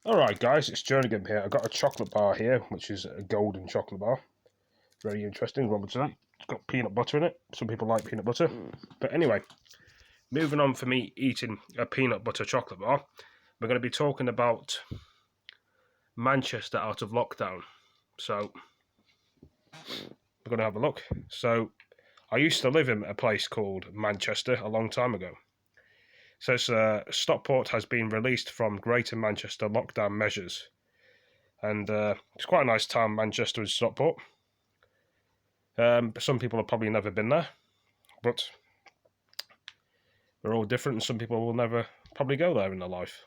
Alright guys, it's jerninhgam here. I've got a chocolate bar here, which is a golden chocolate bar. Very interesting, Robert tonight. It's got peanut butter in it. Some people like peanut butter. But anyway, moving on for me eating a peanut butter chocolate bar, we're going to be talking about Manchester out of lockdown. So, we're going to have a look. So, I used to live in a place called Manchester a long time ago. So, Stockport has been released from Greater Manchester lockdown measures. And it's quite a nice town, Manchester and Stockport. Some people have probably never been there, but we're all different, and some people will never probably go there in their life.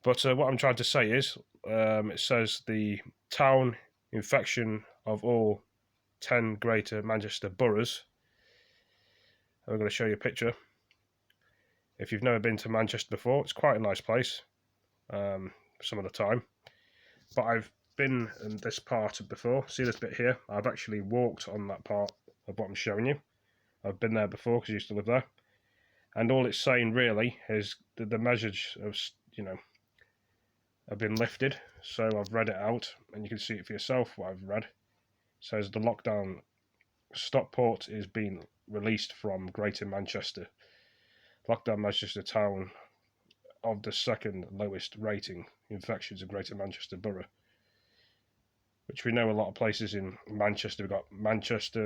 But what I'm trying to say is, it says the town infection of all 10 Greater Manchester boroughs. I'm going to show you a picture. If you've never been to Manchester before, it's quite a nice place some of the time. But I've been in this part before. See this bit here? I've actually walked on that part of what I'm showing you. I've been there before because I used to live there. And all it's saying really is that the measures of, have been lifted. So I've read it out, and you can see it for yourself what I've read. It says the lockdown, Stockport is being released from Greater Manchester. Lockdown Manchester town of the second lowest rating infections in Greater Manchester borough. Which we know a lot of places in Manchester.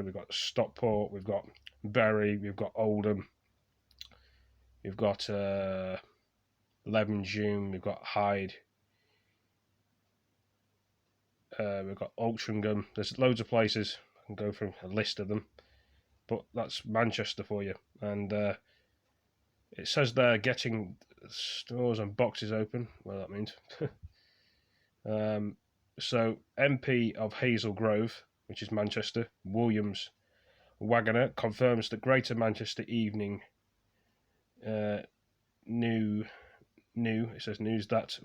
We've got Stockport, we've got Bury, we've got Oldham, we've got Levenshulme, we've got Hyde, we've got Altrincham. There's loads of places. I can go through a list of them, but that's Manchester for you. And it says they're getting stores and boxes open. Well, that means. So MP of Hazel Grove, which is Manchester, Williams Wagoner, confirms that Greater Manchester Evening it says news that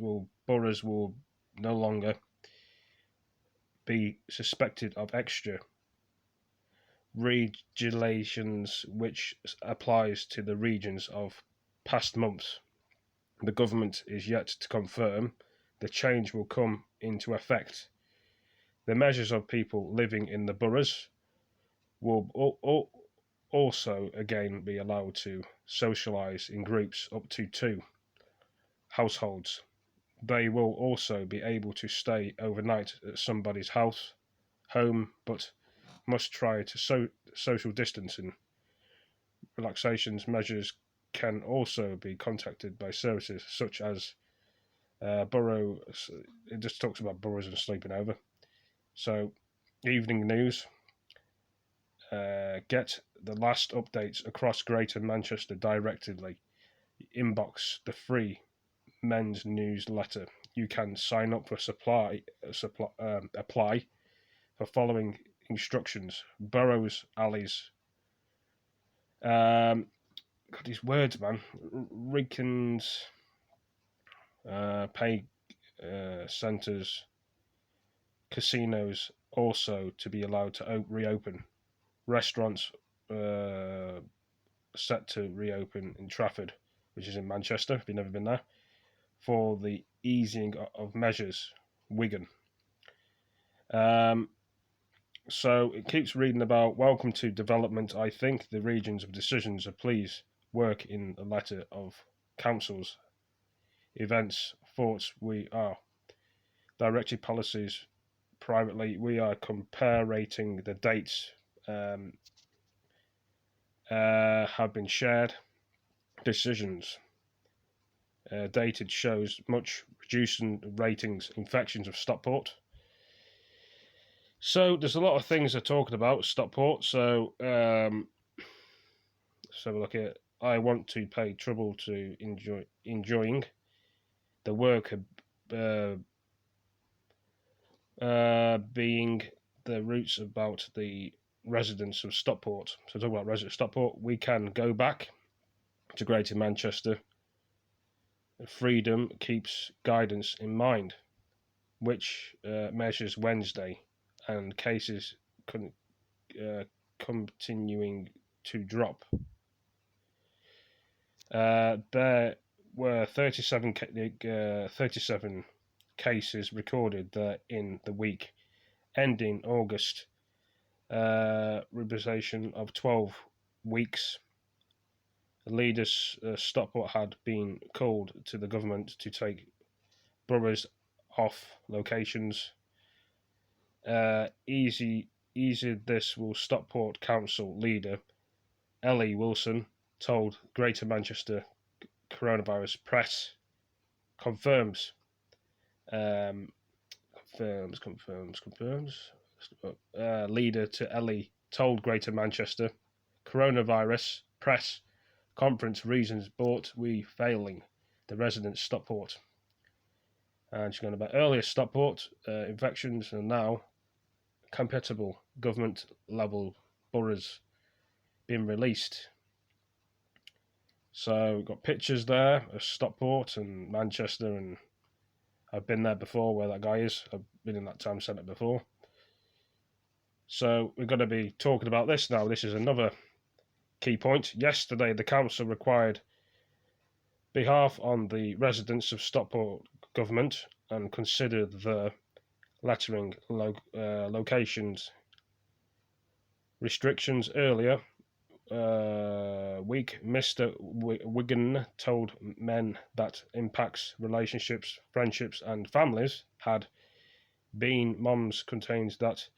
boroughs will no longer be suspected of extra regulations, which applies to the regions of past months. The government is yet to confirm the change will come into effect. The measures of people living in the boroughs will also again be allowed to socialise in groups up to 2 households. They will also be able to stay overnight at somebody's home, but must try to social distancing. Relaxations measures can also be contacted by services such as borough. It just talks about boroughs and sleeping over. So, evening news. Get the last updates across Greater Manchester directly. Inbox the free men's newsletter. You can sign up for apply for following instructions. Boroughs, alleys. Got these words, man. Rickens, pay centres, casinos also to be allowed to reopen. Restaurants set to reopen in Trafford, which is in Manchester, if you've never been there, for the easing of measures. Wigan. So it keeps reading about welcome to development. I think the regions of decisions of please work in the letter of councils, events, thoughts. We are directed policies privately. We are comparing the dates have been shared. Decisions dated shows much reducing ratings infections of Stockport. So there's a lot of things they're talking about Stockport. So let's have a look at. I want to pay trouble to enjoying the work being the roots about the residents of Stockport. So talk about residents of Stockport. We can go back to Greater Manchester. Freedom keeps guidance in mind, which measures Wednesday and cases continuing to drop. Bear were 37 cases recorded in the week ending August, representation of 12 weeks. The leaders Stockport had been called to the government to take boroughs off locations. Easy this will Stockport Council leader Ellie Wilson told Greater Manchester Coronavirus Press confirms. Confirms. Leader to Ellie told Greater Manchester Coronavirus Press Conference reasons bought we failing the residents Stockport. And she's going about earlier Stockport infections and now compatible government level boroughs being released. So we've got pictures there of Stockport and Manchester, and I've been there before where that guy is. I've been in that town centre before. So we're going to be talking about this now. This is another key point. Yesterday, the council required behalf on the residents of Stockport government and considered the lettering locations restrictions earlier week. Mr. Wigan told men that impacts relationships, friendships, and families had been. Moms contains that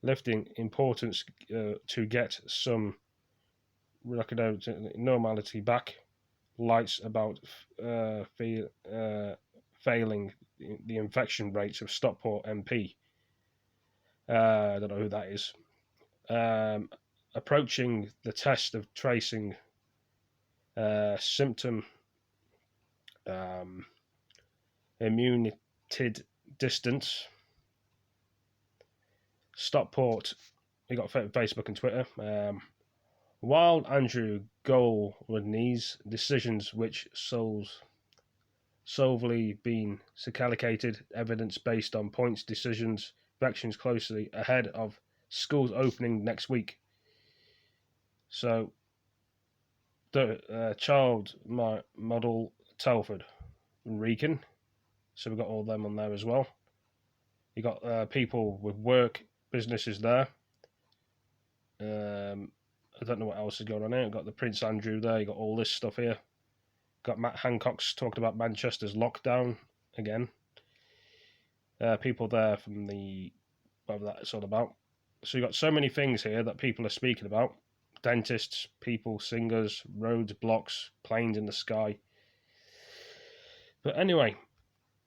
lifting importance to get some normality back. Lights about failing the infection rates of Stockport MP. I don't know who that is. Approaching the test of tracing symptom immunity distance. Stockport, we got Facebook and Twitter. While Andrew Goldney's decisions which solely been calculated evidence based on points decisions actions closely ahead of schools opening next week. So the child model Telford and Wrekin, so we've got all them on there as well. You got people with work businesses there. I don't know what else is going on here. You've got the Prince Andrew there. You got all this stuff here. Got Matt Hancock's talking about Manchester's lockdown again. People there from the whatever that's all about. So you've got so many things here that people are speaking about. Dentists, people, singers, roads, blocks, planes in the sky. But anyway,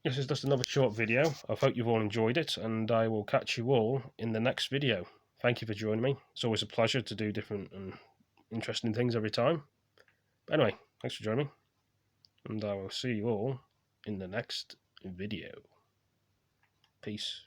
this is just another short video. I hope you've all enjoyed it, and I will catch you all in the next video. Thank you for joining me. It's always a pleasure to do different and interesting things every time. But anyway, thanks for joining me, and I will see you all in the next video. Peace.